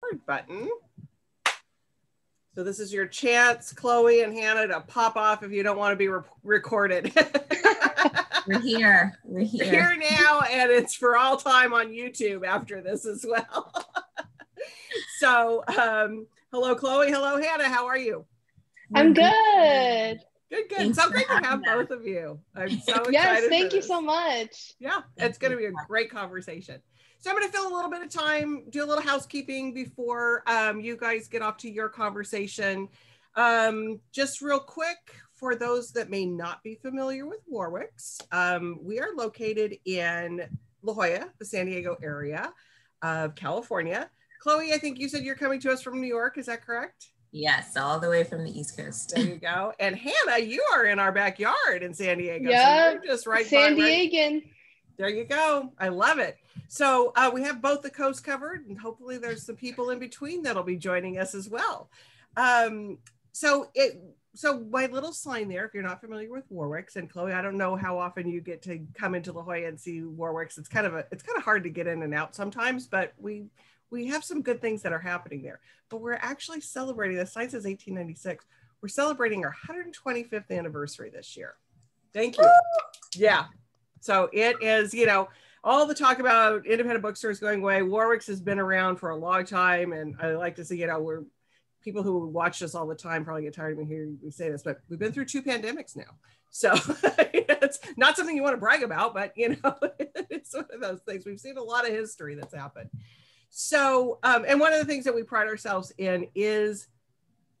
record button. So this is your chance, Chloe and Hannah, to pop off if you don't want to be recorded. We're here. We're here. Here now, and it's for all time on YouTube after this as well. So, hello, Chloe. Hello, Hannah. How are you? I'm good. Good, good. Thanks, so great to have both of you. I'm so excited. Yes, thank you so much. Yeah, it's going to be a great conversation. So I'm going to fill a little bit of time, do a little housekeeping before you guys get off to your conversation. Just real quick, for those that may not be familiar with Warwick's, we are located in La Jolla, the San Diego area of California. Chloe, I think you said you're coming to us from New York. Is that correct? Yes, all the way from the East Coast. There you go. And Hannah, you are in our backyard in San Diego. Yeah, so just right San by, Diegan. Right. There you go. I love it. So we have both the coasts covered, and hopefully there's some people in between that'll be joining us as well. So my little sign there, if you're not familiar with Warwick's, and Chloe, I don't know how often you get to come into La Jolla and see Warwick's. It's kind of hard to get in and out sometimes, but we have some good things that are happening there. But we're actually celebrating, the site says 1896. We're celebrating our 125th anniversary this year. Thank you. Yeah. So it is, all the talk about independent bookstores going away. Warwick's has been around for a long time. And I like to see, we're people who watch us all the time probably get tired of me hearing me say this, but we've been through 2 pandemics now. So it's not something you want to brag about, but it's one of those things. We've seen a lot of history that's happened. So, and one of the things that we pride ourselves in is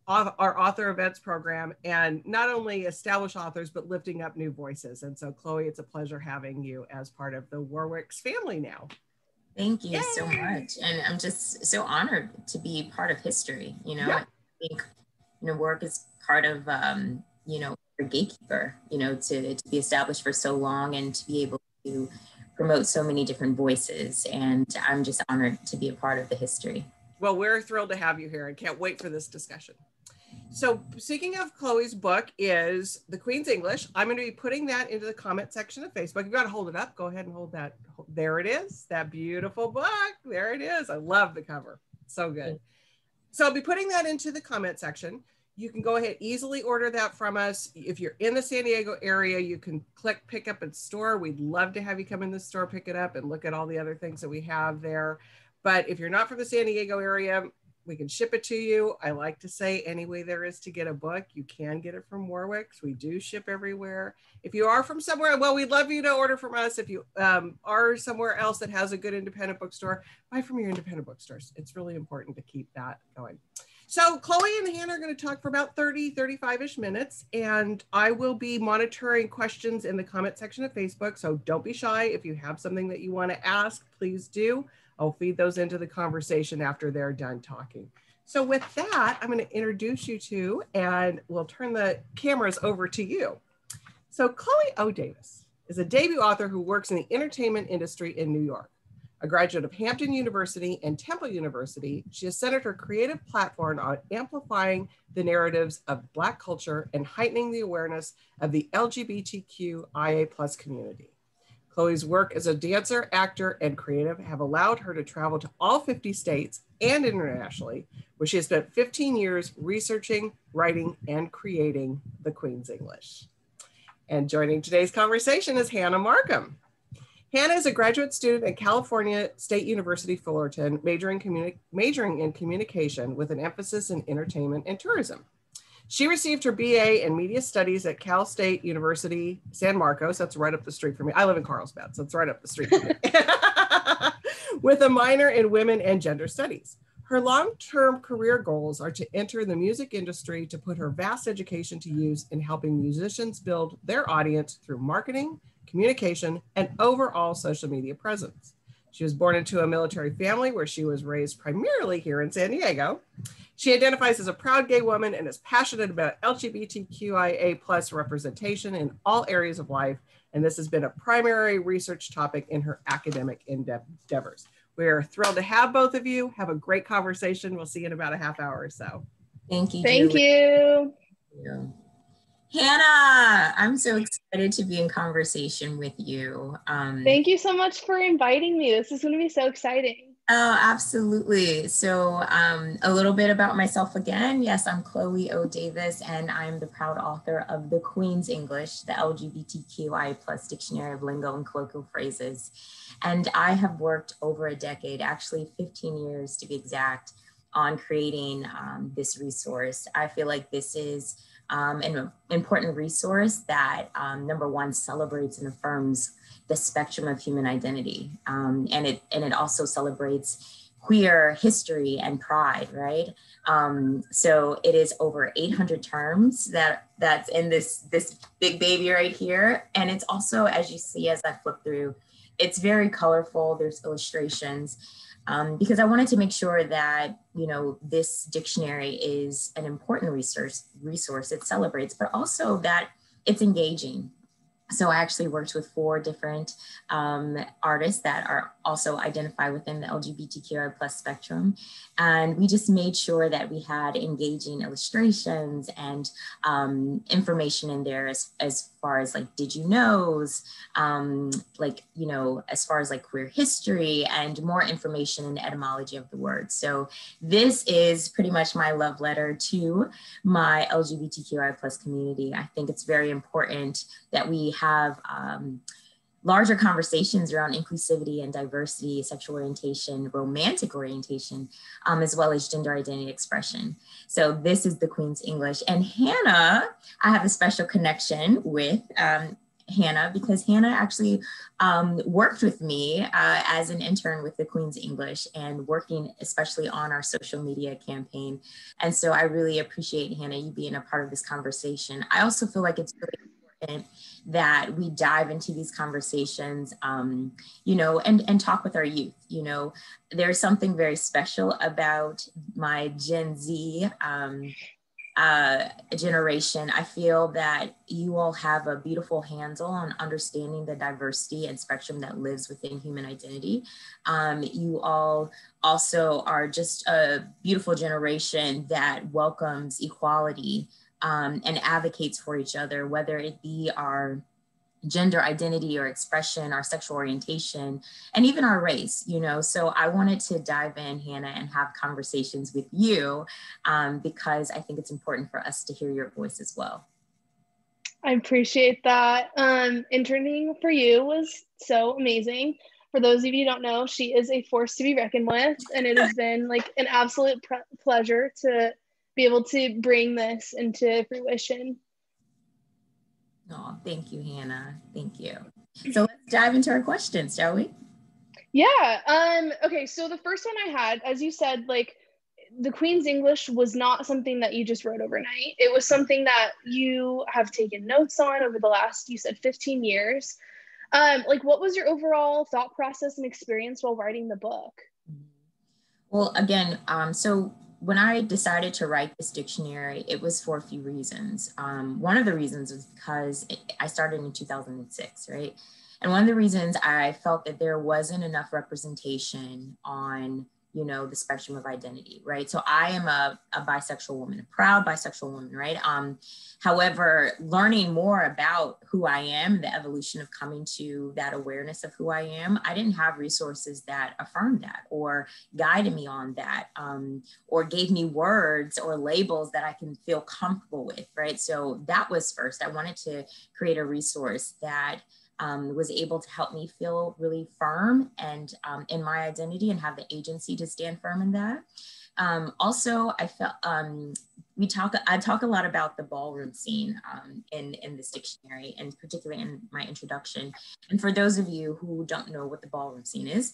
our author events program, and not only establish authors, but lifting up new voices. And so, Chloe, it's a pleasure having you as part of the Warwick's family now. Thank you so much. And I'm just so honored to be part of history. I think, work is part of, a gatekeeper, to be established for so long and to be able to promote so many different voices. And I'm just honored to be a part of the history. Well, we're thrilled to have you here and can't wait for this discussion. So speaking of Chloe's book is The Queen's English. I'm going to be putting that into the comment section of Facebook. You've got to hold it up. Go ahead and hold that. There it is. That beautiful book. There it is. I love the cover. So good. So I'll be putting that into the comment section. You can go ahead, easily order that from us. If you're in the San Diego area, you can click pick up in store. We'd love to have you come in the store, pick it up, and look at all the other things that we have there. But if you're not from the San Diego area, we can ship it to you. I like to say any way there is to get a book, you can get it from Warwick's. We do ship everywhere. If you are from somewhere, well, we'd love you to order from us. If you are somewhere else that has a good independent bookstore, buy from your independent bookstores. It's really important to keep that going. So Chloe and Hannah are going to talk for about 35-ish minutes, and I will be monitoring questions in the comment section of Facebook. So don't be shy. If you have something that you want to ask, please do. I'll feed those into the conversation after they're done talking. So with that, I'm going to introduce you to, and we'll turn the cameras over to you. So Chloe O. Davis is a debut author who works in the entertainment industry in New York. A graduate of Hampton University and Temple University, she has centered her creative platform on amplifying the narratives of Black culture and heightening the awareness of the LGBTQIA+ community. Chloe's work as a dancer, actor, and creative have allowed her to travel to all 50 states and internationally, where she has spent 15 years researching, writing, and creating The Queen's English. And joining today's conversation is Hanna Markham. Hanna is a graduate student at California State University, Fullerton, majoring in communication with an emphasis in entertainment and tourism. She received her BA in Media Studies at Cal State University, San Marcos. That's right up the street from me. I live in Carlsbad, so it's right up the street from me. With a minor in Women and Gender Studies. Her long-term career goals are to enter the music industry to put her vast education to use in helping musicians build their audience through marketing, communication, and overall social media presence. She was born into a military family where she was raised primarily here in San Diego. She identifies as a proud gay woman and is passionate about LGBTQIA+ representation in all areas of life. And this has been a primary research topic in her academic endeavors. We're thrilled to have both of you. Have a great conversation. We'll see you in about a half hour or so. Thank you. Thank you. Hanna, I'm so excited to be in conversation with you. Thank you so much for inviting me. This is going to be so exciting. Oh, absolutely. So a little bit about myself again. Yes, I'm Chloe O. Davis, and I'm the proud author of The Queen's English, the LGBTQI plus dictionary of lingo and colloquial phrases. And I have worked over a decade, actually 15 years to be exact, on creating this resource. I feel like this is an important resource that, number one, celebrates and affirms the spectrum of human identity. And it also celebrates queer history and pride, right? So it is over 800 terms that's in this big baby right here. And it's also, as you see, as I flip through, it's very colorful. There's illustrations. Because I wanted to make sure that, you know, this dictionary is an important resource it celebrates, but also that it's engaging. So I actually worked with 4 different artists that are also identify within the LGBTQI plus spectrum. And we just made sure that we had engaging illustrations and information in there as far as like, did you knows, like, you know, as far as like queer history and more information in the etymology of the word. So this is pretty much my love letter to my LGBTQI plus community. I think it's very important that we have larger conversations around inclusivity and diversity, sexual orientation, romantic orientation, as well as gender identity expression. So this is the Queen's English. And Hanna, I have a special connection with Hanna, because Hanna actually worked with me as an intern with the Queen's English and working especially on our social media campaign. And so I really appreciate, Hanna, you being a part of this conversation. I also feel like it's really important that we dive into these conversations, you know, and talk with our youth. You know, there's something very special about my Gen Z generation. I feel that you all have a beautiful handle on understanding the diversity and spectrum that lives within human identity. You all also are just a beautiful generation that welcomes equality and advocates for each other, whether it be our gender identity or expression, our sexual orientation, and even our race, you know. So I wanted to dive in, Hanna, and have conversations with you because I think it's important for us to hear your voice as well. I appreciate that. Interning for you was so amazing. For those of you who don't know, she is a force to be reckoned with, and it has been like an absolute pleasure to be able to bring this into fruition. Oh, thank you, Hanna. Thank you. So let's dive into our questions, shall we? Yeah. Okay. So the first one I had, as you said, like the Queen's English was not something that you just wrote overnight. It was something that you have taken notes on over the last, you said 15 years. Like what was your overall thought process and experience while writing the book? Well, again, so when I decided to write this dictionary, it was for a few reasons. One of the reasons was because I started in 2006, right? And one of the reasons I felt that there wasn't enough representation on, you know, the spectrum of identity, right? So I am a bisexual woman, a proud bisexual woman, right? However, learning more about who I am, the evolution of coming to that awareness of who I am, I didn't have resources that affirmed that or guided me on that, or gave me words or labels that I can feel comfortable with, right? So that was first. I wanted to create a resource that was able to help me feel really firm and in my identity and have the agency to stand firm in that. Also, I felt I talk a lot about the ballroom scene in this dictionary, and particularly in my introduction. And for those of you who don't know what the ballroom scene is,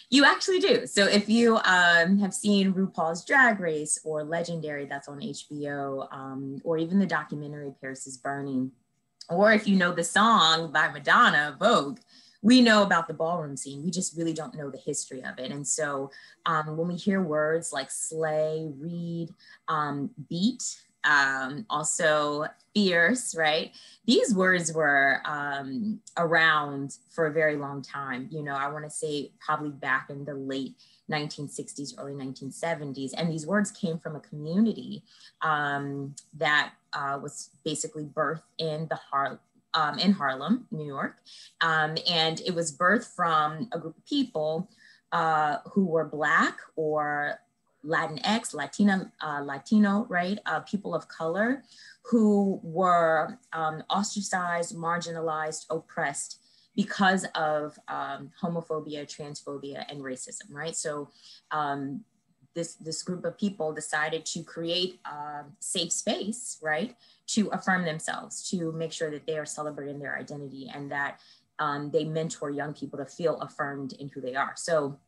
you actually do. So if you have seen RuPaul's Drag Race or Legendary, that's on HBO, or even the documentary Paris is Burning, or if you know the song by Madonna, Vogue, we know about the ballroom scene. We just really don't know the history of it. And so when we hear words like slay, read, beat, also fierce, right? These words were around for a very long time. You know, I want to say probably back in the late 1960s, early 1970s. And these words came from a community that was basically birthed in Harlem, New York. And it was birthed from a group of people who were Black or Latinx, Latino, right? People of color who were ostracized, marginalized, oppressed because of homophobia, transphobia, and racism, right? So this group of people decided to create a safe space, right? To affirm themselves, to make sure that they are celebrating their identity and that they mentor young people to feel affirmed in who they are. So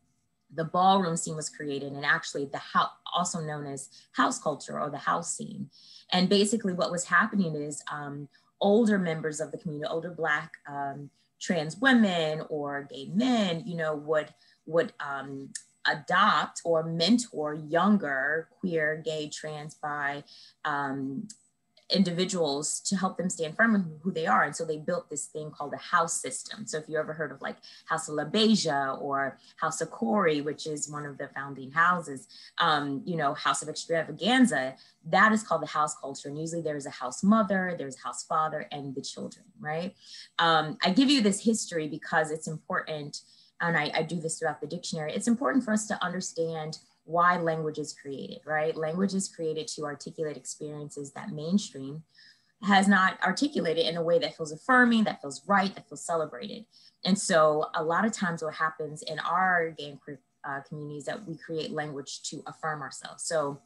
the ballroom scene was created, and actually the house, also known as house culture or the house scene. And basically what was happening is older members of the community, older Black trans women or gay men, you know, would adopt or mentor younger queer, gay, trans, bi individuals to help them stand firm in who they are. And so they built this thing called the house system. So if you ever heard of like House of La Beja or House of Corey, which is one of the founding houses, you know, House of Extravaganza, that is called the house culture. And usually there's a house mother, there's a house father, and the children, right? I give you this history because it's important, and I do this throughout the dictionary. It's important for us to understand why language is created, right? Language is created to articulate experiences that mainstream has not articulated in a way that feels affirming, that feels right, that feels celebrated. And so a lot of times what happens in our gay and queer communities that we create language to affirm ourselves. So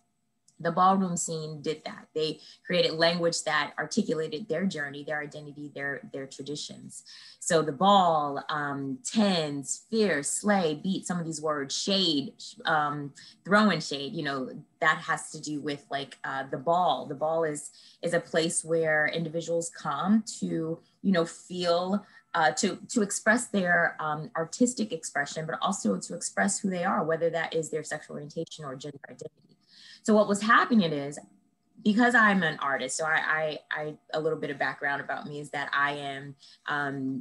the ballroom scene did that. They created language that articulated their journey, their identity, their traditions. So the ball, tens, fierce, slay, beat, some of these words, shade, throwing shade, you know, that has to do with like the ball. The ball is a place where individuals come to, you know, feel, to express their artistic expression, but also to express who they are, whether that is their sexual orientation or gender identity. So what was happening is, because I'm an artist, so I a little bit of background about me is that I am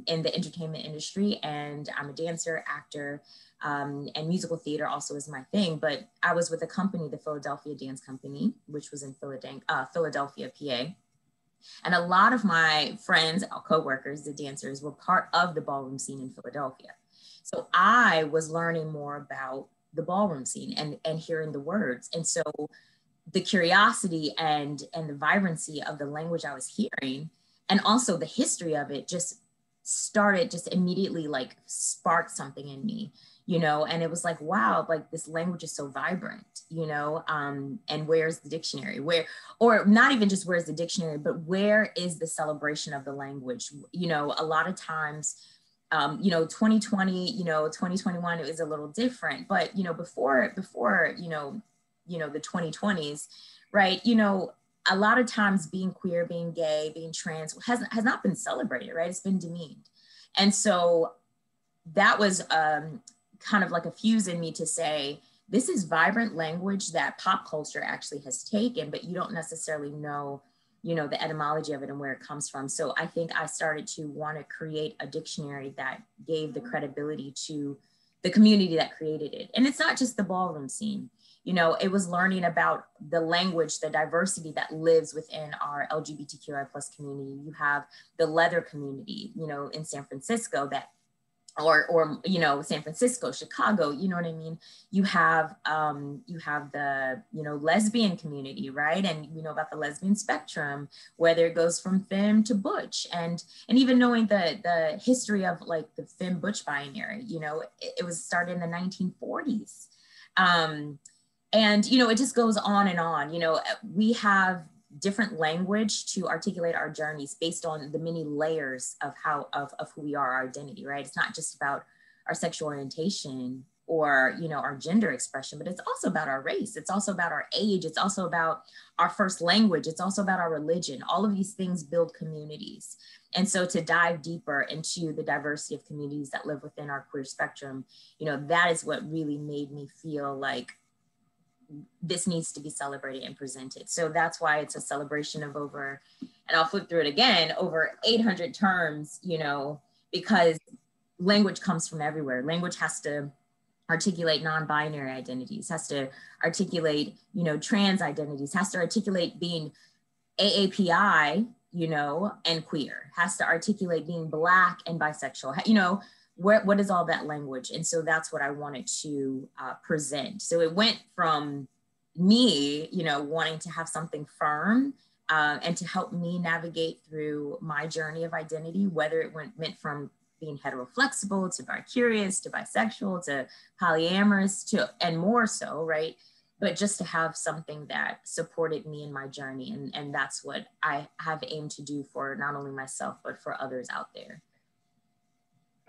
in the entertainment industry, and I'm a dancer, actor, and musical theater also is my thing. But I was with a company, the Philadelphia Dance Company, which was in Philadelphia, PA. And a lot of my friends, co-workers, the dancers, were part of the ballroom scene in Philadelphia. So I was learning more about the ballroom scene and hearing the words. And so the curiosity and the vibrancy of the language I was hearing, and also the history of it, just immediately like sparked something in me, you know. And it was like, wow, like this language is so vibrant, you know. And where's the dictionary? Or not even just where's the dictionary, but where is the celebration of the language? You know, a lot of times, you know, 2020, you know, 2021, it was a little different, but, you know, before, you know, the 2020s, right? You know, a lot of times being queer, being gay, being trans has not been celebrated, right? It's been demeaned. And so that was kind of like a fuse in me to say, this is vibrant language that pop culture actually has taken, but you don't necessarily know, you know, the etymology of it and where it comes from. So I think I started to want to create a dictionary that gave the credibility to the community that created it. And it's not just the ballroom scene, you know, it was learning about the language, the diversity that lives within our LGBTQI+ community. You have the leather community, you know, in San Francisco that, or you know, San Francisco, Chicago, you know what I mean? You have the, you know, lesbian community, right? And you know about the lesbian spectrum, whether it goes from femme to butch, and even knowing the history of like the femme butch binary, you know, it was started in the 1940s. And, you know, it just goes on and on. You know, we have different language to articulate our journeys based on the many layers of who we are, our identity, right? It's not just about our sexual orientation or, you know, our gender expression, but it's also about our race. It's also about our age. It's also about our first language. It's also about our religion. All of these things build communities. And so to dive deeper into the diversity of communities that live within our queer spectrum, you know, that is what really made me feel like this needs to be celebrated and presented. So that's why it's a celebration of over, and I'll flip through it again, over 800 terms, you know, because language comes from everywhere. Language has to articulate non-binary identities, has to articulate, you know, trans identities, has to articulate being AAPI, you know, and queer, has to articulate being Black and bisexual, you know, what is all that language? And so that's what I wanted to present. So it went from me, you know, wanting to have something firm and to help me navigate through my journey of identity, whether it went from being heteroflexible to bi-curious to bisexual to polyamorous to, and more so, right? But just to have something that supported me in my journey. And that's what I have aimed to do for not only myself, but for others out there.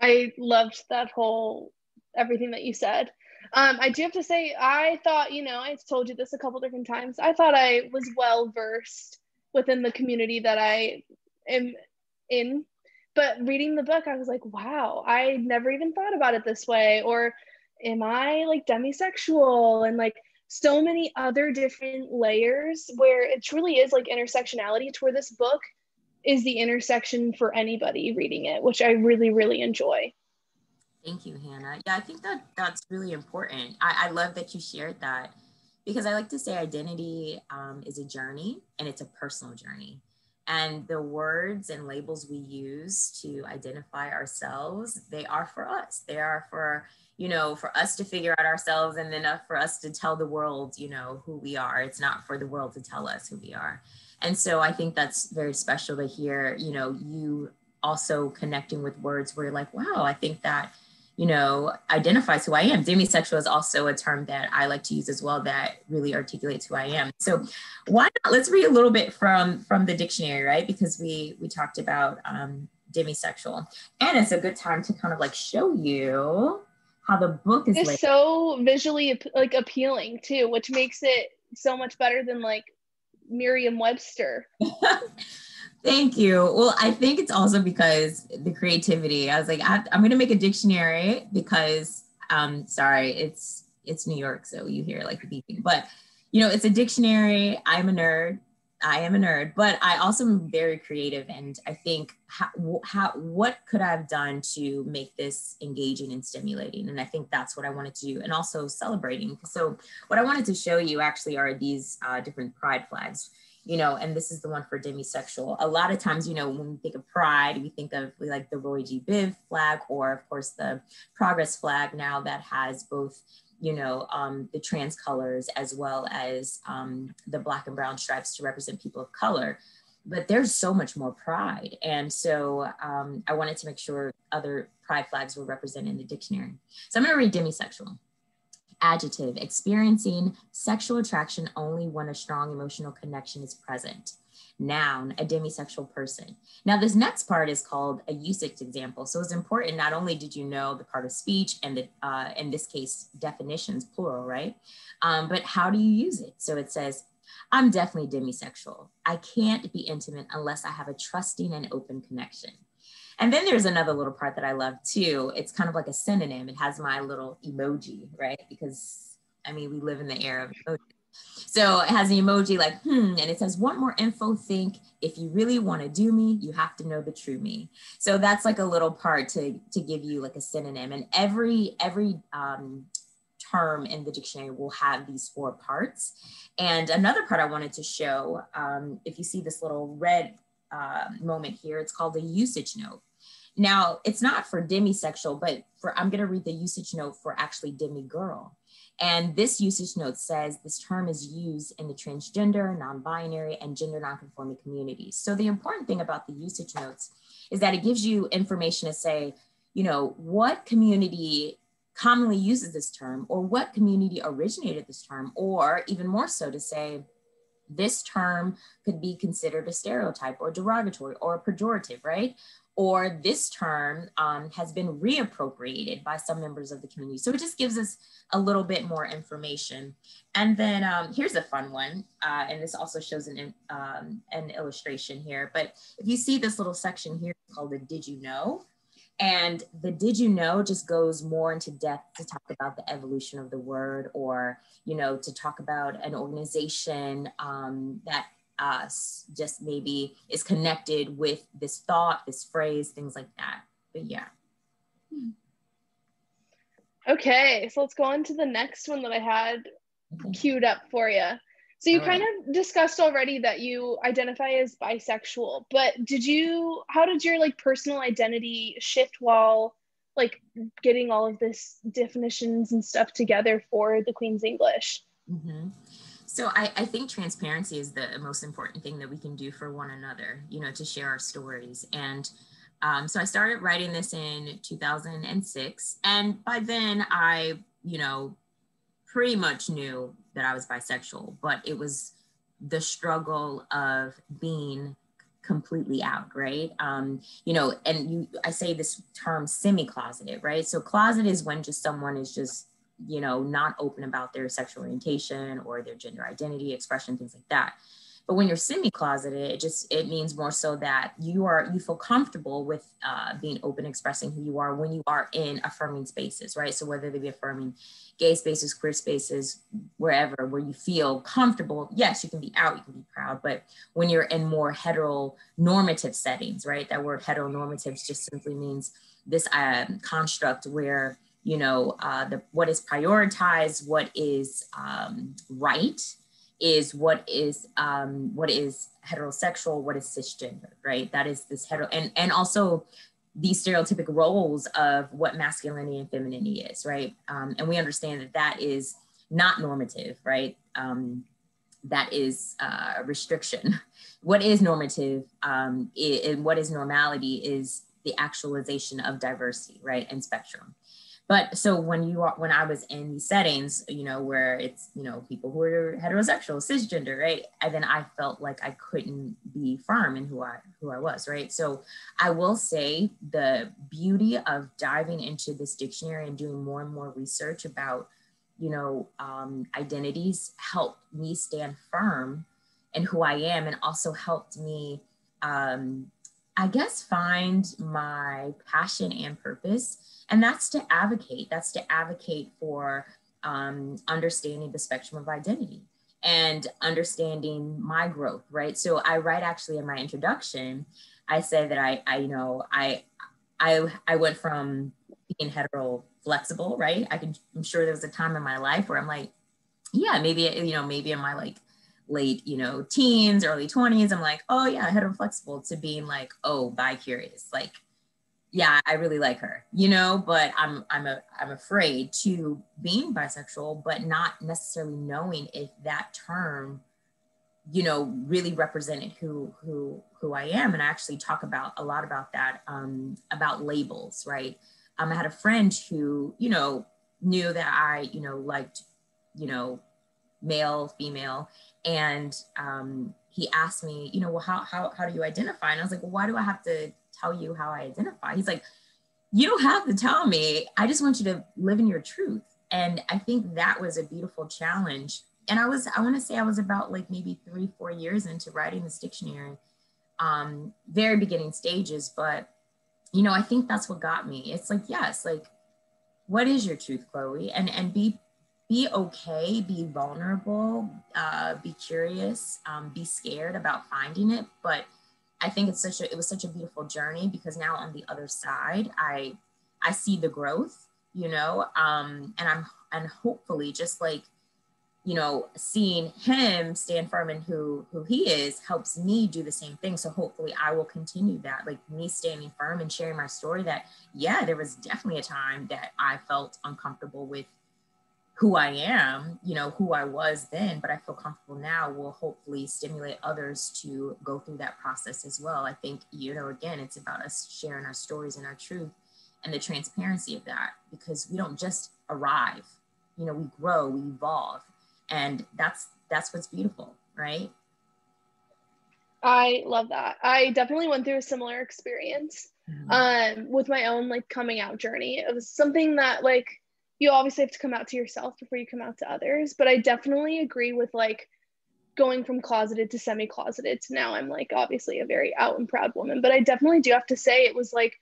I loved that whole, everything that you said. I do have to say, I thought, you know, I've told you this a couple different times. I thought I was well versed within the community that I am in, but reading the book, I was like, wow, I never even thought about it this way. Or am I like demisexual? And like so many other different layers where it truly is like intersectionality, to where this book is the intersection for anybody reading it, which I really, really enjoy. Thank you, Hannah. Yeah, I think that that's really important. I love that you shared that, because I like to say identity is a journey, and it's a personal journey. And the words and labels we use to identify ourselves, they are for us. They are for, you know, for us to figure out ourselves, and then for us to tell the world, you know, who we are. It's not for the world to tell us who we are. And so I think that's very special to hear, you know, you also connecting with words where you're like, wow, I think that, you know, identifies who I am. Demisexual is also a term that I like to use as well that really articulates who I am. So why not, let's read a little bit from the dictionary, right? Because we talked about demisexual, and it's a good time to kind of like show you how the book is It's so visually like appealing too, which makes it so much better than like Merriam-Webster. Thank you. Well, I think it's also because the creativity. I was like, I'm going to make a dictionary because, sorry, it's New York, so you hear like the beeping. But you know, it's a dictionary. I'm a nerd. I am a nerd, but I also am very creative, and I think what could I have done to make this engaging and stimulating? And I think that's what I wanted to do, and also celebrating. So what I wanted to show you actually are these different pride flags. You know, and this is the one for demisexual. A lot of times, you know, when we think of pride, we think of like the Roy G. Biv flag, or of course the Progress flag now that has both, you know, the trans colors as well as the Black and brown stripes to represent people of color. But there's so much more pride. And so I wanted to make sure other pride flags were represented in the dictionary. So I'm going to read demisexual. Adjective, experiencing sexual attraction only when a strong emotional connection is present. Noun, a demisexual person. Now this next part is called a usage example. So it's important, not only did you know the part of speech and the, in this case, definitions, plural, right? But how do you use it? So it says, I'm definitely demisexual. I can't be intimate unless I have a trusting and open connection. And then there's another little part that I love too. It's kind of like a synonym. It has my little emoji, right? Because I mean, we live in the era of emoji. So it has an emoji like, and it says, want more info? Think, if you really want to do me, you have to know the true me. So that's like a little part to give you like a synonym. And every term in the dictionary will have these 4 parts. And another part I wanted to show, if you see this little red moment here, it's called a usage note. Now, it's not for demisexual, but I'm going to read the usage note for actually demigirl. And this usage note says this term is used in the transgender, non-binary, and gender non-conforming communities. So the important thing about the usage notes is that it gives you information to say, you know, what community commonly uses this term, or what community originated this term, or even more so to say, this term could be considered a stereotype or derogatory or pejorative, right? Or this term has been reappropriated by some members of the community. So it just gives us a little bit more information. And then here's a fun one. And this also shows an illustration here. But if you see this little section here called the Did You Know? And the Did You Know just goes more into depth to talk about the evolution of the word, or, you know, to talk about an organization that just maybe is connected with this thought, this phrase, things like that. But yeah. Okay, so let's go on to the next one that I had queued up for you. So you kind of discussed already that you identify as bisexual, but how did your like personal identity shift while like getting all of this definitions and stuff together for the Queen's English. Mm-hmm. So I think transparency is the most important thing that we can do for one another, you know, to share our stories. And so I started writing this in 2006. And by then I, you know, pretty much knew that I was bisexual, but it was the struggle of being completely out, right? You know, and I say this term semi-closeted, right? So closet is when just someone is just, you know, not open about their sexual orientation or their gender identity, expression, things like that. But when you're semi-closeted, it means more so that you feel comfortable with being open, expressing who you are when you are in affirming spaces, right? So whether they be affirming gay spaces, queer spaces, wherever, where you feel comfortable, yes, you can be out, you can be proud, but when you're in more heteronormative settings, right? That word heteronormative just simply means this construct where, you know, what is prioritized, what is right, is what is heterosexual, what is cisgender, right? That is this hetero, and also these stereotypic roles of what masculinity and femininity is, right? And we understand that is not normative, right? That is a restriction. What is normative and what is normality is the actualization of diversity, right? And spectrum. But so when I was in these settings, you know, where it's, you know, people who are heterosexual, cisgender, right? And then I felt like I couldn't be firm in who I was, right? So I will say the beauty of diving into this dictionary and doing more and more research about, you know, identities helped me stand firm in who I am, and also helped me, I guess, find my passion and purpose. And that's to advocate for understanding the spectrum of identity and understanding my growth, right? So I write actually in my introduction, I say that I went from being hetero flexible, right? I'm sure there was a time in my life where I'm like, yeah, maybe in my like late, you know, teens, early 20s, I'm like, oh yeah, hetero flexible, to being like, oh, bi-curious, like, yeah, I really like her, you know, but I'm afraid to being bisexual, but not necessarily knowing if that term, you know, really represented who I am. And I actually talk a lot about that, about labels, right? I had a friend who, you know, knew that I, you know, liked, you know, male, female, and he asked me, you know, well, how do you identify? And I was like, well, why do I have to tell you how I identify? He's like, you don't have to tell me. I just want you to live in your truth. And I think that was a beautiful challenge. And I want to say I was about like maybe 3-4 years into writing this dictionary, very beginning stages. But, you know, I think that's what got me. It's like, yes, like, what is your truth, Chloe? And be okay, be vulnerable, be curious, be scared about finding it. But I think it was such a beautiful journey, because now on the other side, I see the growth, you know, and hopefully just like, you know, seeing him stand firm in who he is helps me do the same thing. So hopefully I will continue that, like me standing firm and sharing my story, that, yeah, there was definitely a time that I felt uncomfortable with who I am, you know, who I was then, but I feel comfortable now, will hopefully stimulate others to go through that process as well. I think, you know, again, it's about us sharing our stories and our truth and the transparency of that, because we don't just arrive, you know, we grow, we evolve. And that's what's beautiful, right? I love that. I definitely went through a similar experience with my own like coming out journey. It was something that like, you obviously have to come out to yourself before you come out to others. But I definitely agree with like going from closeted to semi-closeted to now I'm like obviously a very out and proud woman. But I definitely do have to say it was like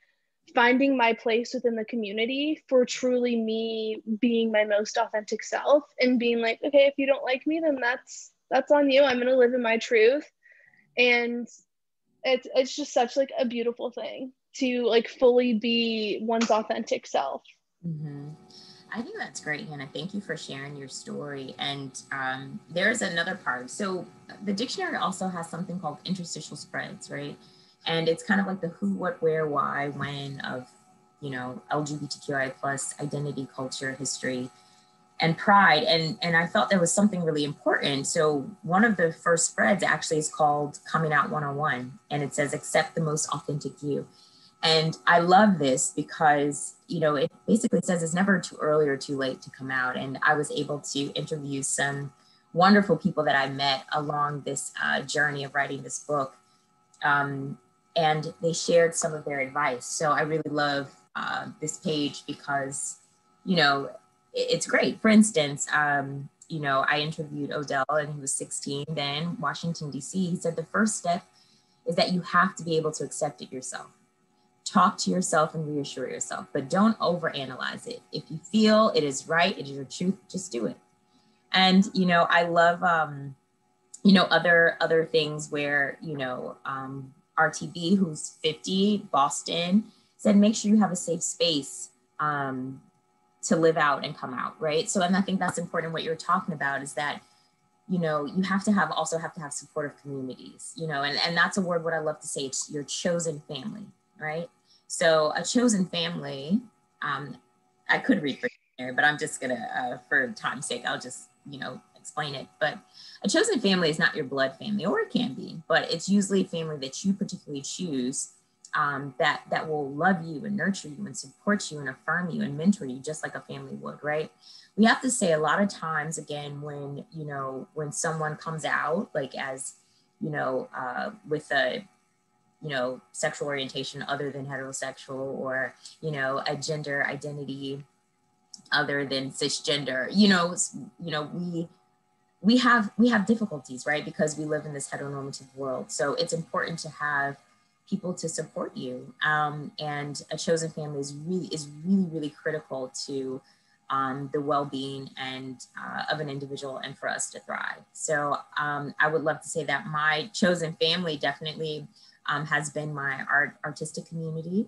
finding my place within the community for truly me being my most authentic self, and being like, okay, if you don't like me, then that's on you. I'm going to live in my truth. And it's just such like a beautiful thing to like fully be one's authentic self. Mm-hmm. I think that's great, Hannah. Thank you for sharing your story. And there's another part. So the dictionary also has something called interstitial spreads, right? And it's kind of like the who, what, where, why, when of LGBTQI plus identity, culture, history, and pride. And I felt there was something really important. So one of the first spreads actually is called Coming Out 101. And it says, accept the most authentic you. And I love this because, it basically says it's never too early or too late to come out. And I was able to interview some wonderful people that I met along this journey of writing this book. And they shared some of their advice. So I really love this page because, it's great. For instance, I interviewed Odell and he was 16 then, Washington, D.C. He said the first step is that you have to be able to accept it yourself. Talk to yourself and reassure yourself, but don't overanalyze it. If you feel it is right, it is your truth, just do it. And, I love, other things where, RTB, who's 50, Boston, said, make sure you have a safe space to live out and come out, right? So, and I think that's important. What you're talking about is that, you have to have supportive communities, and that's a word, what I love to say, it's your chosen family, right? So a chosen family, I could read for you, but I'm just gonna, for time's sake, I'll just, explain it. But a chosen family is not your blood family, or it can be, but it's usually a family that you particularly choose, that will love you and nurture you and support you and affirm you and mentor you just like a family would, right? We have to say a lot of times, again, when someone comes out, like as, with a, sexual orientation other than heterosexual, or, a gender identity other than cisgender, we have difficulties, right? Because we live in this heteronormative world. So it's important to have people to support you. And a chosen family is really critical to the well-being and of an individual and for us to thrive. So I would love to say that my chosen family definitely has been my artistic community,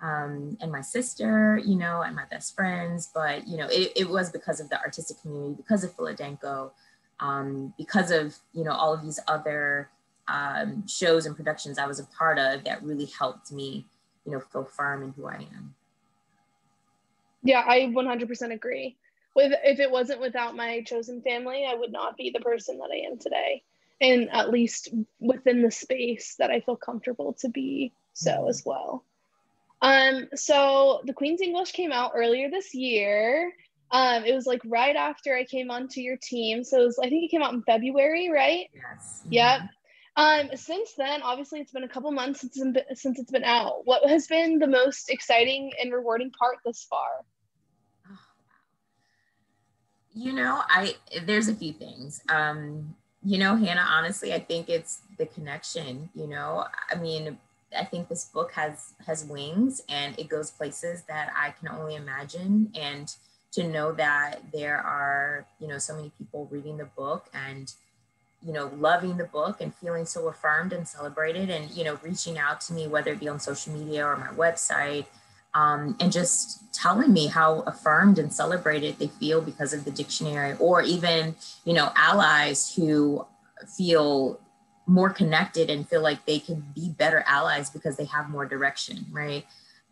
and my sister, and my best friends. But, it was because of the artistic community, because of Philadelphia, because of, all of these other shows and productions I was a part of that really helped me, feel firm in who I am. Yeah, I 100% agree. If it wasn't without my chosen family, I would not be the person that I am today. And at least within the space that I feel comfortable to be so as well. So the Queen's English came out earlier this year. It was like right after I came onto your team. So I think it came out in February, right? Yes. Yep. Since then, obviously it's been a couple months since it's been out. What has been the most exciting and rewarding part this far? There's a few things. Hanna, honestly, I think it's the connection, I think this book has wings and it goes places that I can only imagine. And to know that there are, so many people reading the book and, loving the book and feeling so affirmed and celebrated and, reaching out to me, whether it be on social media or my website, and just telling me how affirmed and celebrated they feel because of the dictionary, or even, allies who feel more connected and feel like they can be better allies because they have more direction, right?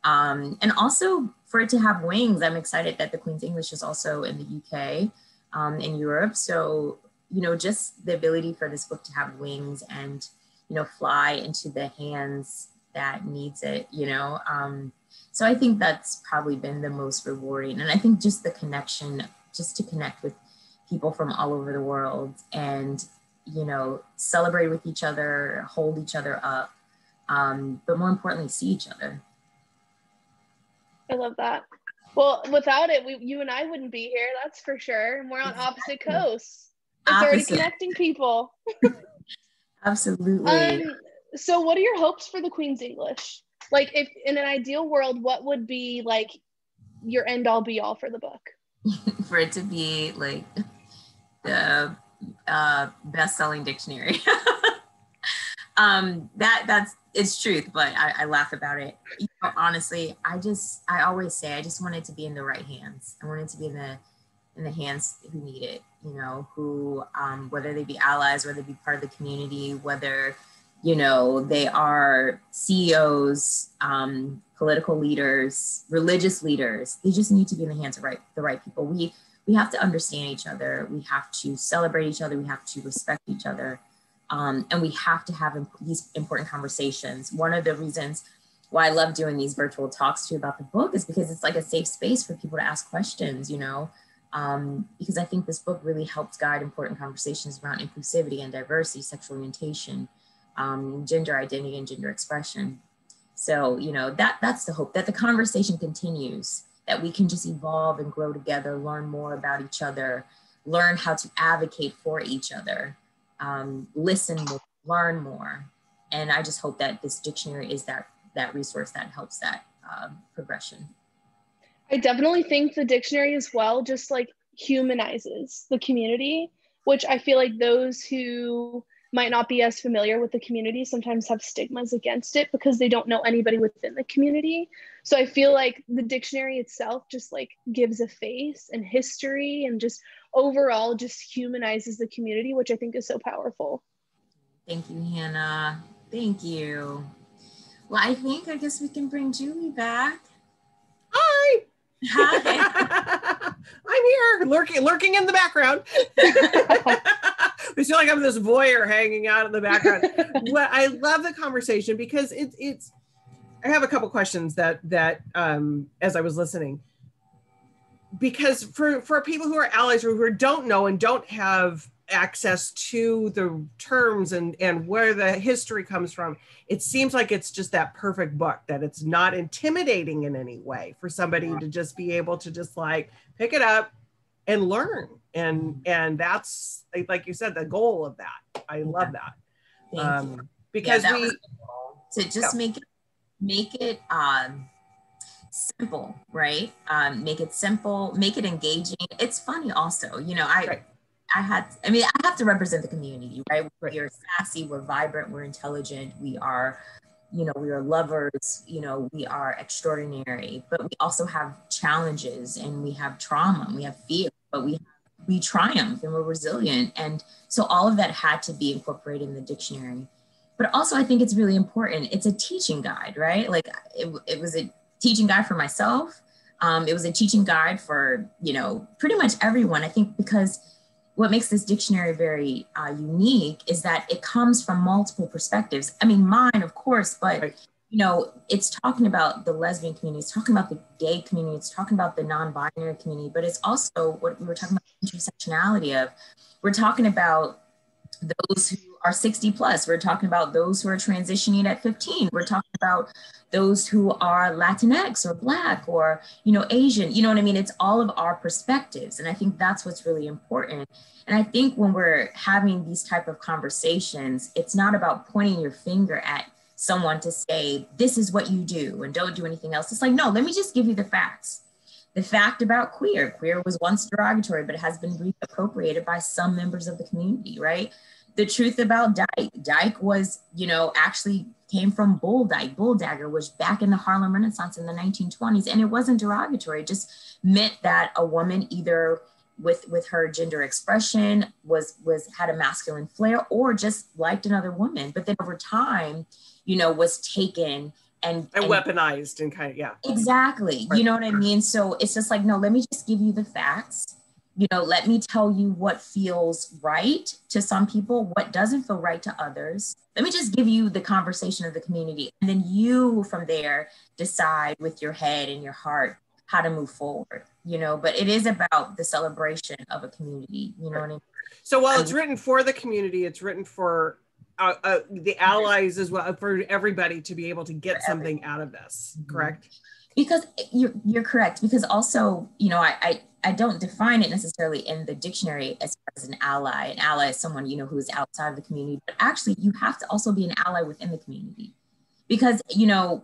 And also for it to have wings, I'm excited that the Queen's English is also in the UK, in Europe. So, just the ability for this book to have wings and, fly into the hands that needs it, So I think that's probably been the most rewarding. And I think just the connection, just to connect with people from all over the world and, celebrate with each other, hold each other up, but more importantly, see each other. I love that. Well, without it, you and I wouldn't be here, that's for sure. And we're on opposite coasts. It's already connecting people. Absolutely. So what are your hopes for the Queen's English? Like, if in an ideal world, what would be like your end all be all for the book? For it to be like the best-selling dictionary. That's it's truth, but I laugh about it. Honestly, I always say I just want it to be in the right hands. I want it to be in the hands who need it, who whether they be allies, whether they be part of the community, whether You know, they are CEOs, political leaders, religious leaders. They just need to be in the hands of the right people. We have to understand each other. We have to celebrate each other. We have to respect each other. And we have to have these important conversations. One of the reasons why I love doing these virtual talks too about the book is because it's like a safe space for people to ask questions, you know, because I think this book really helps guide important conversations around inclusivity and diversity, sexual orientation, gender identity and gender expression. So, you know, that's the hope, that the conversation continues, that we can just evolve and grow together, learn more about each other, learn how to advocate for each other, listen more, learn more. And I just hope that this dictionary is that resource that helps that progression. I definitely think the dictionary as well just like humanizes the community, which I feel like those who might not be as familiar with the community sometimes have stigmas against it because they don't know anybody within the community. So I feel like the dictionary itself just like gives a face and history and just overall just humanizes the community, which I think is so powerful. Thank you, Hannah. Thank you. Well, I guess we can bring Julie back. Hi. Hi. I'm here, lurking in the background. I feel like I'm this voyeur hanging out in the background. Well, I love the conversation because it's. I have a couple questions that as I was listening, because for people who are allies or who don't know and don't have access to the terms and where the history comes from, it seems like it's just that perfect book, that it's not intimidating in any way for somebody to just be able to just like pick it up and learn. And that's, like you said, the goal of that. I love that. Because that was to just make it simple, right? Make it simple, make it engaging. It's funny also, you know, I have to represent the community, right? We're sassy, we're vibrant, we're intelligent, we are lovers, you know, we are extraordinary, but we also have challenges and we have trauma and we have fear, but we triumph and we're resilient. And so all of that had to be incorporated in the dictionary. But also I think it's really important. It's a teaching guide, right? Like it was a teaching guide for myself. It was a teaching guide for, you know, pretty much everyone. I think because what makes this dictionary very unique is that it comes from multiple perspectives. I mean, mine, of course, but you know, it's talking about the lesbian community, it's talking about the gay community, it's talking about the non-binary community, but it's also what we were talking about, intersectionality of. We're talking about those who are 60 plus. We're talking about those who are transitioning at 15. We're talking about those who are Latinx or Black or, you know, Asian. You know what I mean? It's all of our perspectives. And I think that's what's really important. And I think when we're having these type of conversations, it's not about pointing your finger at someone to say, this is what you do and don't do anything else. It's like, no, let me just give you the facts. The fact about queer was once derogatory, but it has been reappropriated by some members of the community, right? The truth about dyke was, you know, actually came from bull dyke. Bull dagger was back in the Harlem Renaissance in the 1920s. And it wasn't derogatory. It just meant that a woman either with her gender expression had a masculine flair or just liked another woman. But then over time, you know, was taken and weaponized and kind of, yeah. Exactly. Right. You know what I mean? So it's just like, no, let me just give you the facts. You know, let me tell you what feels right to some people, what doesn't feel right to others. Let me just give you the conversation of the community. And then you from there decide with your head and your heart how to move forward, you know, but it is about the celebration of a community, you know what I mean? So while it's written for the community, it's written for the allies as well, for everybody to be able to get something out of this, correct? Because you're correct. Because also, you know, I don't define it necessarily in the dictionary as an ally. An ally is someone, you know, who is outside of the community, but actually you have to also be an ally within the community. Because, you know,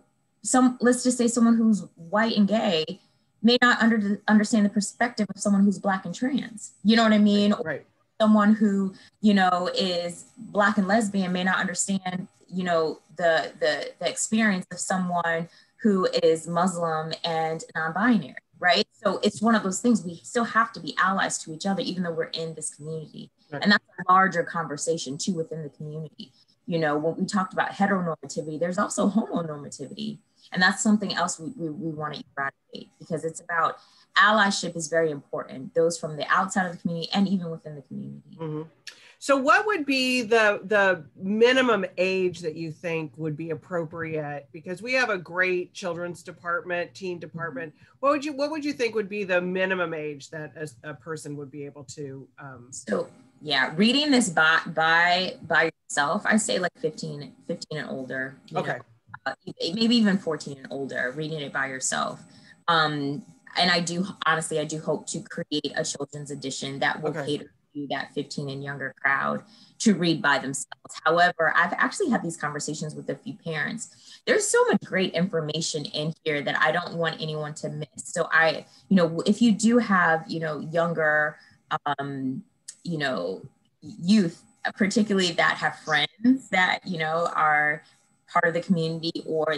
let's just say someone who's white and gay may not understand the perspective of someone who's Black and trans. You know what I mean? Right. Someone who, you know, is Black and lesbian may not understand, you know, the experience of someone who is Muslim and non-binary, right? So it's one of those things, we still have to be allies to each other, even though we're in this community. Right. And that's a larger conversation too within the community. You know, when we talked about heteronormativity, there's also homonormativity. And that's something else we want to eradicate, because it's about allyship is very important, those from the outside of the community and even within the community. Mm-hmm. So what would be the minimum age that you think would be appropriate? Because we have a great children's department, teen department. What would you think would be the minimum age that a person would be able to? So yeah, reading this by yourself, I say like 15 and older. Okay. Maybe even 14 and older, reading it by yourself. And I do hope to create a children's edition that will cater to that 15 and younger crowd to read by themselves. However, I've actually had these conversations with a few parents. There's so much great information in here that I don't want anyone to miss. So if you do have, younger, youth, particularly that have friends that, are part of the community, or,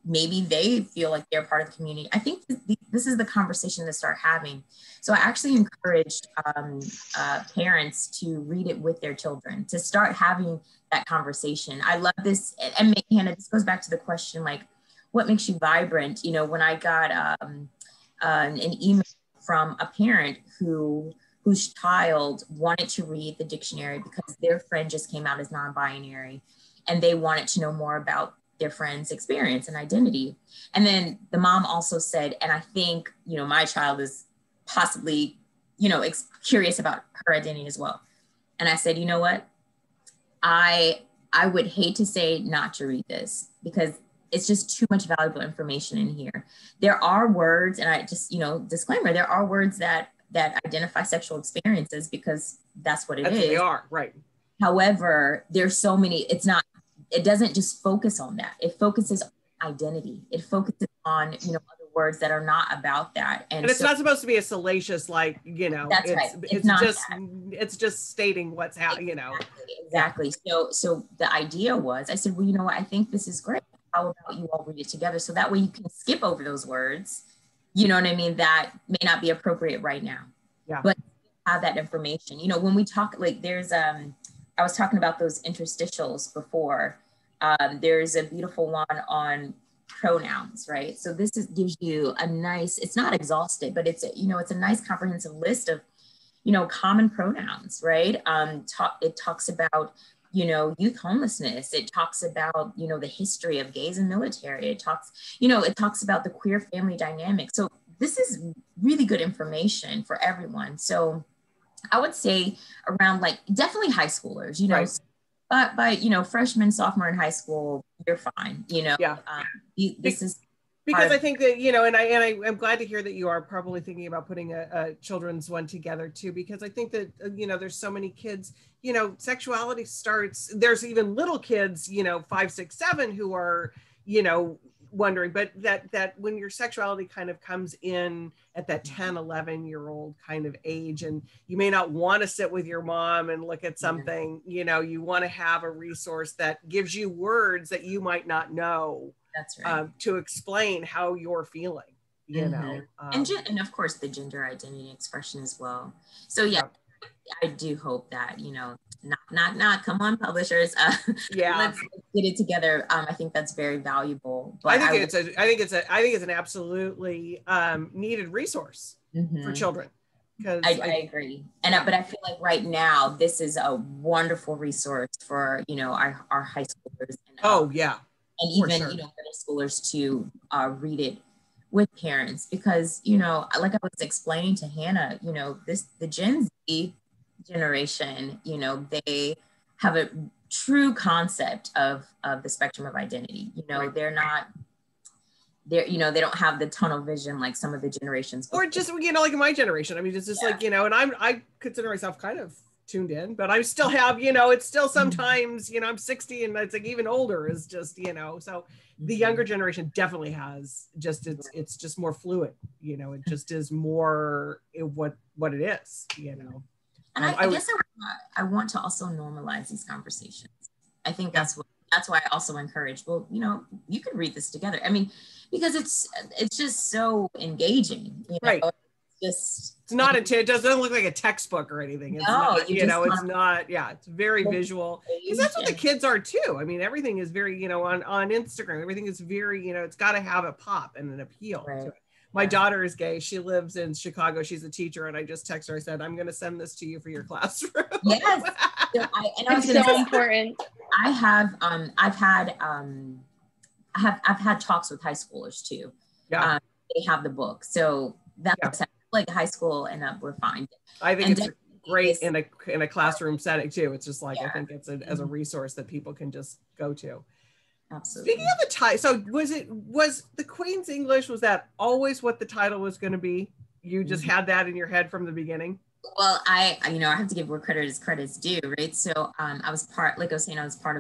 maybe they feel like they're part of the community, I think this is the conversation to start having. So I actually encouraged parents to read it with their children, to start having that conversation. I love this. And Hanna, this goes back to the question, like, what makes you vibrant? When I got an email from a parent whose child wanted to read the dictionary because their friend just came out as non-binary, and they wanted to know more about their friend's experience and identity. And then the mom also said, and I think, my child is possibly, curious about her identity as well. And I said, you know what? I would hate to say not to read this, because it's just too much valuable information in here. There are words, and I just, disclaimer, there are words that identify sexual experiences, because that's what it is. They are, right. However, there's so many, it doesn't just focus on that. It focuses on identity. It focuses on, other words that are not about that. And it's not supposed to be a salacious, like, that's right. It's just stating what's happening, Exactly. So the idea was, I said, well, you know what? I think this is great. How about you all read it together? So that way you can skip over those words, you know what I mean, that may not be appropriate right now. Yeah. But have that information. When we talk, like, there's I was talking about those interstitials before. There's a beautiful one on pronouns, right? So this gives you a nice, it's not exhaustive, but it's a nice comprehensive list of, common pronouns, right? It talks about, youth homelessness. It talks about, the history of gays and military. It talks about the queer family dynamic. So this is really good information for everyone. So I would say around, like, definitely high schoolers, right. But by, freshman, sophomore in high school, you're fine, Yeah. This is because I think that, and I'm glad to hear that you are probably thinking about putting a children's one together too, because I think that, there's so many kids, sexuality starts, there's even little kids, 5, 6, 7 who are, wondering, but that when your sexuality kind of comes in at that 10, 11-year-old kind of age, and you may not want to sit with your mom and look at something, you want to have a resource that gives you words that you might not know. That's right. To explain how you're feeling, and of course the gender identity expression as well. So yeah, I do hope that, not come on, publishers. Let's get it together. I think that's very valuable. But I think it's an absolutely needed resource for children. Because I agree. But I feel like right now this is a wonderful resource for, our high schoolers. And even, middle schoolers to read it with parents, because, like I was explaining to Hanna, the Gen Z generation, they have a true concept of the spectrum of identity. They're not, they don't have the tunnel vision like some of the generations before. Or just, like in my generation, I mean, it's just like, and I consider myself kind of tuned in, but I still have, it's still sometimes, I'm 60 and it's like even older is just, so the younger generation definitely has just, it's just more fluid, it just is more what it is, And I guess I want to also normalize these conversations. I think that's why I also encourage, well, you can read this together. I mean, because it's just so engaging, right. just, it's not it doesn't look like a textbook or anything. It's no, not, it's not, yeah, it's very visual. Because that's what the kids are too. I mean, everything is very, on Instagram, everything is very, it's got to have a pop and an appeal to it. My daughter is gay. She lives in Chicago. She's a teacher. And I just text her. I said, I'm going to send this to you for your classroom. Yes. So it's so important. I've had talks with high schoolers too. Yeah. They have the book. So that's like high school and up, we're fine. I think it's great in a classroom setting too. It's just like, I think it's as a resource that people can just go to. Absolutely. Speaking of the title, so was the Queen's English, was that always what the title was going to be? You just had that in your head from the beginning? Well, I have to give where credit's due, right? So I was part of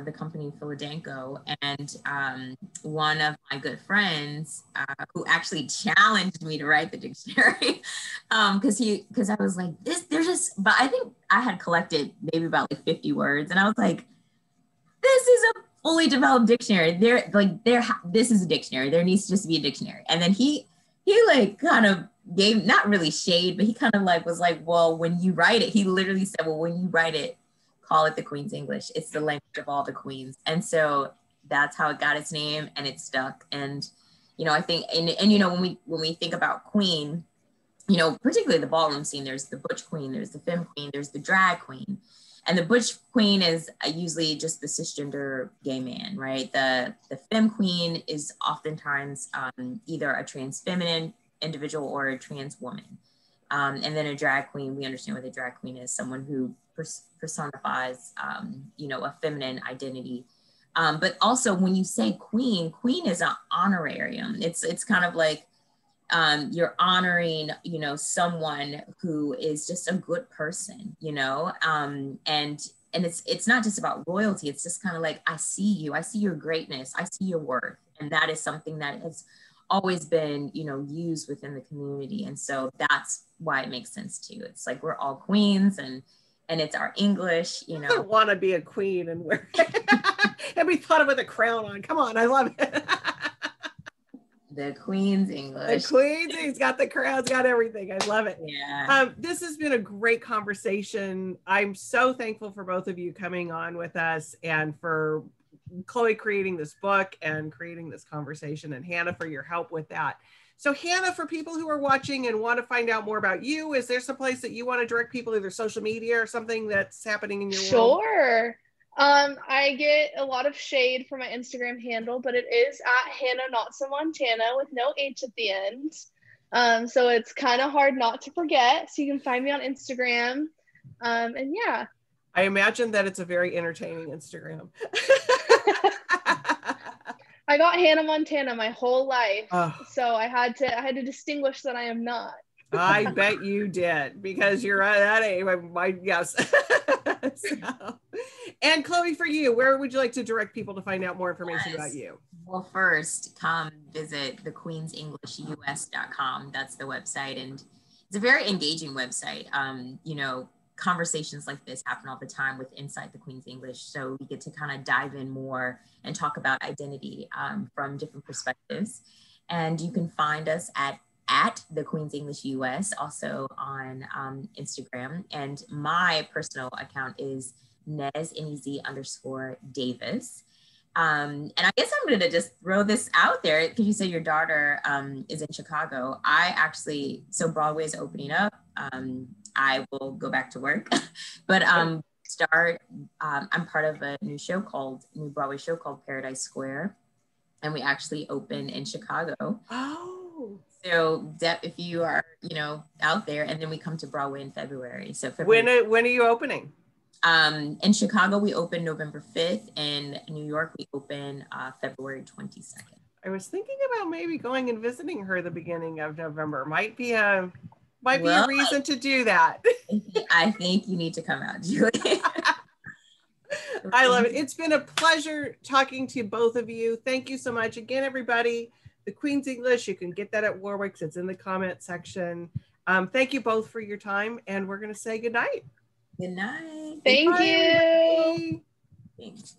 the company Philadanco, and one of my good friends who actually challenged me to write the dictionary, because I was like, but I think I had collected maybe about like 50 words, and I was like, this is a fully developed dictionary. This is a dictionary. There needs to just be a dictionary. And then he like kind of gave, not really shade, but he kind of like was like, well, when you write it, he literally said, well, when you write it, call it the Queen's English. It's the language of all the queens. And so that's how it got its name, and it stuck. And I think, and when we think about queen, particularly the ballroom scene, there's the butch queen, there's the femme queen, there's the drag queen. And the butch queen is usually just the cisgender gay man, right? The femme queen is oftentimes either a trans feminine individual or a trans woman. And then a drag queen, we understand what a drag queen is, someone who personifies, a feminine identity. But also when you say queen is an honorarium. It's kind of like, you're honoring, someone who is just a good person, and it's not just about royalty. It's just kind of like, I see your greatness, I see your worth. And that is something that has always been, used within the community. And so that's why it makes sense too. It's like, we're all queens, and it's our English, I don't want to be a queen and wear and be thought of with a crown on. Come on, I love it. The Queen's English. The Queen's, he's got the crowds, got everything. I love it. Yeah. This has been a great conversation. I'm so thankful for both of you coming on with us, and for Chloe creating this book and creating this conversation, and Hanna for your help with that. So Hanna, for people who are watching and want to find out more about you, is there some place that you want to direct people, either social media or something that's happening in your world? Sure. I get a lot of shade for my Instagram handle, but it is at Hanna Not So Montana with no H at the end. So it's kind of hard not to forget. So you can find me on Instagram. And yeah. I imagine that it's a very entertaining Instagram. I got Hannah Montana my whole life. Oh. So I had to distinguish that I am not. I bet you did, because you're that age. Yes. So, and Chloe, for you, where would you like to direct people to find out more information about you? Well, first, come visit thequeensenglishus.com. That's the website, and it's a very engaging website. Conversations like this happen all the time with Inside the Queen's English, so we get to kind of dive in more and talk about identity from different perspectives. And you can find us at the Queen's English US, also on Instagram. And my personal account is Nez_Davis. And I guess I'm going to just throw this out there, because you said your daughter is in Chicago. So Broadway is opening up. I will go back to work, but I'm part of a new Broadway show called Paradise Square. And we actually open in Chicago. Oh. So if you are, out there, and then we come to Broadway in February. So February. When are you opening? In Chicago, we open November 5th. In New York, we open February 22nd. I was thinking about maybe going and visiting her the beginning of November. Might be a reason to do that. I think you need to come out, Julie. I love it. It's been a pleasure talking to both of you. Thank you so much. Again, everybody, the Queen's English, you can get that at Warwick's. It's in the comment section. Thank you both for your time, and we're going to say good night. Good night. Thank you. Thanks.